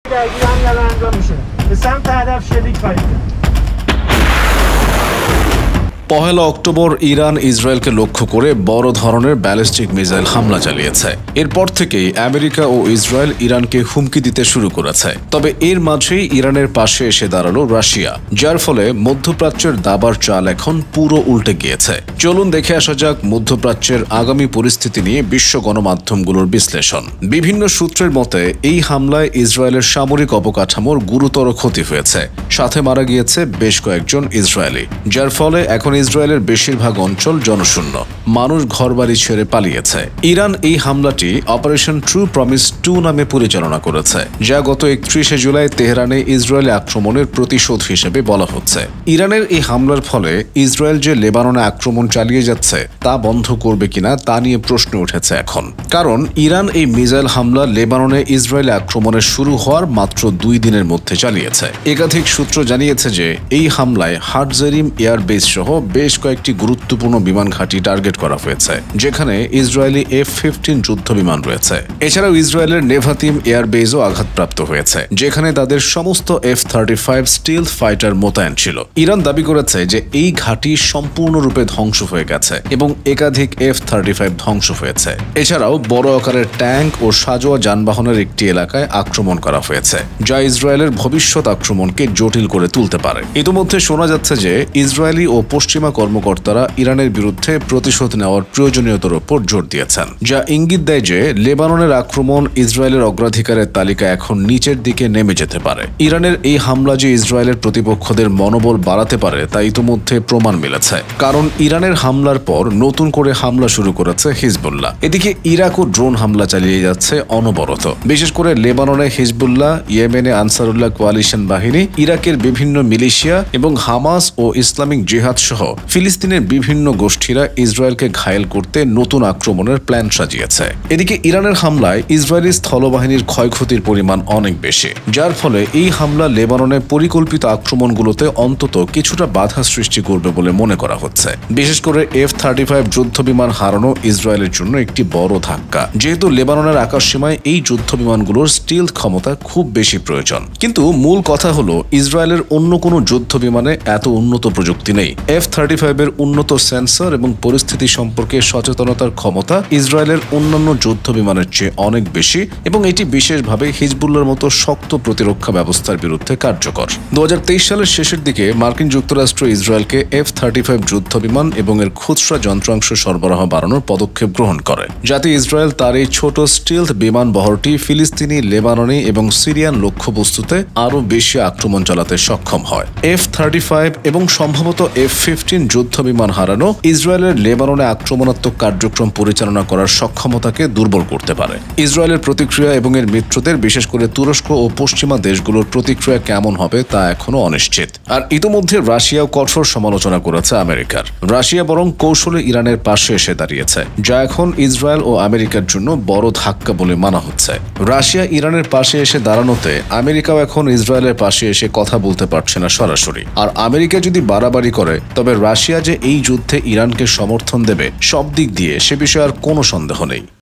درگیری هم انجام میشه به سمت هدف شلیک خواهید کرد। পহেলা October Iran ইসরায়েলকে লক্ষ্য করে বড় ধরনের ব্যালিস্টিক মিসাইল হামলা চালিয়েছে। এরপর থেকেই আমেরিকা ও ইসরায়েল ইরানকে হুমকি দিতে শুরু করেছে। তবে এর মাঝেই ইরানের পাশে এসে দাঁড়ালো রাশিয়া, যার ফলে মধ্যপ্রাচ্যের দাবার চাল এখন পুরো উল্টে গিয়েছে। চলুন দেখে আসা যাক মধ্যপ্রাচ্যের আগামী পরিস্থিতি নিয়ে বিশ্ব গণমাধ্যমগুলোর বিশ্লেষণ। বিভিন্ন সূত্রের মতে এই হামলায় ইসরায়েলের সামরিক অবকাঠামোর গুরুতর ক্ষতি হয়েছে, সাথে মারা গিয়েছে বেশ কয়েকজন ইসরায়েলি, যার ফলে এখন ইসরায়েলের বেশিরভাগ অঞ্চল জনশূন্য, মানুষ ঘরবাড়ি ছেড়ে পালিয়েছে। ইরান এই হামলাটি অপারেশন ট্রু প্রমিস 2 নামে পরিচালনা করেছে, যা গত 31শে জুলাই তেহরানে ইসরায়েলে আক্রমণের প্রতিশোধ হিসেবে বলা হচ্ছে। ইরানের এই হামলার ফলে ইসরায়েল যে লেবাননে আক্রমণ চালিয়ে যাচ্ছে তা বন্ধ করবে কিনা তা নিয়ে প্রশ্ন উঠেছে এখন। কারণ ইরান এই মিসাইল হামলা লেবাননে ইসরায়েলে আক্রমণের শুরু হওয়ার মাত্র 2 দিনের মধ্যে চালিয়েছে। একাধিক সূত্র জানিয়েছে যে এই হামলায় হাটজেরিম এয়ারবেস সহ বেশ কয়েকটি গুরুত্বপূর্ণ বিমান ঘাঁটি টার্গেট করা হয়েছে, যেখানে ইসরায়েলি F-15 যুদ্ধ বিমান রয়েছে। এছাড়াও ইসরায়েলের নেভাতিম এয়ারবেসও আঘাতপ্রাপ্ত হয়েছে, যেখানে তাদের সমস্ত F-35 স্টিলথ ফাইটার মোতায়েন ছিল। ইরান দাবি করেছে যে এই ঘাঁটি সম্পূর্ণরূপে ধ্বংস হয়ে গেছে এবং একাধিক F-35 ধ্বংস হয়েছে। এছাড়াও বড় আকারের ট্যাঙ্ক ও সাজোয়া যানবাহনের একটি এলাকায় আক্রমণ করা হয়েছে, যা ইসরায়েলের ভবিষ্যৎ আক্রমণকে জটিল করে তুলতে পারে। ইতিমধ্যে শোনা যাচ্ছে যে ইসরায়েলি ও পশ্চিমা কর্মকর্তারা ইরানের বিরুদ্ধে প্রতিশোধ নেওয়ার প্রয়োজনীয়তার উপর জোর দিয়েছেন, যা ইঙ্গিত দেয় যে লেবাননের আক্রমণ ইসরায়েলের অগ্রাধিকারের তালিকা এখন নিচের দিকে নেমে যেতে পারে। ইরানের এই হামলা যে ইসরায়েলের প্রতিপক্ষদের মনোবল বাড়াতে পারে তা ইতিমধ্যে প্রমাণ মিলেছে, কারণ ইরানের হামলার পর নতুন করে হামলা শুরু করেছে হিজবুল্লাহ। এদিকে ইরাকও ড্রোন হামলা চালিয়ে যাচ্ছে অনবরত, বিশেষ করে লেবাননে হিজবুল্লাহ, ইয়েমেনে আনসারুল্লাহ কোয়ালিশন বাহিনী, ইরাকের বিভিন্ন মিলিশিয়া এবং হামাস ও ইসলামিক জিহাদ সহ ফিলিস্তিনের বিভিন্ন গোষ্ঠীরা ইসরায়েলকে ঘায়েল করতে নতুন আক্রমণের প্ল্যান সাজিয়েছে। এদিকে ইরানের হামলায় ইসরায়েলি স্থলবাহিনীর ক্ষয়ক্ষতির পরিমাণ অনেক বেশি, যার ফলে এই হামলা লেবাননে পরিকল্পিত আক্রমণগুলোতে অন্তত কিছুটা বাধা সৃষ্টি করবে বলে মনে করা হচ্ছে। বিশেষ করে F-35 যুদ্ধ বিমান হারানো ইসরায়েলের জন্য একটি বড় ধাক্কা, যেহেতু লেবাননের আকাশসীমায় এই যুদ্ধ বিমানগুলোর স্টিলথ ক্ষমতা খুব বেশি প্রয়োজন। কিন্তু মূল কথা হলো ইসরায়েলের অন্য কোনো যুদ্ধ বিমানে এত উন্নত প্রযুক্তি নেই। F-35 এর উন্নত সেন্সর এবং পরিস্থিতি সম্পর্কে সচেতনতার ক্ষমতা ইসরায়েলের অন্যান্য যুদ্ধ বিমানের চেয়ে অনেক বেশি এবং এটি বিশেষভাবে হিজবুল্লাহর মতো শক্ত প্রতিরক্ষা ব্যবস্থার বিরুদ্ধে কার্যকর। 2023 সালের শেষের দিকে মার্কিন যুক্তরাষ্ট্র ইসরায়েলকে F-35 যুদ্ধ বিমান এবং এর খুচরা যন্ত্রাংশ সরবরাহ বাড়ানোর পদক্ষেপ গ্রহণ করে, যাতে ইসরায়েল তার এই ছোট স্টিলথ বিমান বহরটি ফিলিস্তিনি, লেবাননি এবং সিরিয়ান লক্ষ্যবস্তুতে আরও বেশি আক্রমণ চালাতে সক্ষম হয়। F-35 এবং সম্ভবত F-15 যুদ্ধ বিমান হারানো ইসরায়েলের লেবাননে আক্রমণাত্মক কার্যক্রম পরিচালনা করার সক্ষমতাকে দুর্বল করতে পারে। ইসরায়েলের প্রতিক্রিয়া এবং এর মিত্রদের, বিশেষ করে তুরস্ক ও পশ্চিমা দেশগুলোর প্রতিক্রিয়া কেমন হবে তা এখনো অনিশ্চিত। আর ইতোমধ্যে রাশিয়াও কঠোর সমালোচনা করেছে আমেরিকার। রাশিয়া বরং কৌশলে ইরানের পাশে এসে দাঁড়িয়েছে, যা এখন ইসরায়েল ও আমেরিকার জন্য বড় ধাক্কা বলে মানা হচ্ছে। রাশিয়া ইরানের পাশে এসে দাঁড়ানোতে আমেরিকাও এখন ইসরায়েলের পাশে এসে কথা বলতে পারছে না সরাসরি। আর আমেরিকা যদি বাড়াবাড়ি করে তবে রাশিয়া যে এই যুদ্ধে ইরানকে সমর্থন দেবে সব দিক দিয়ে, সে বিষয়ে আর কোনো সন্দেহ নেই।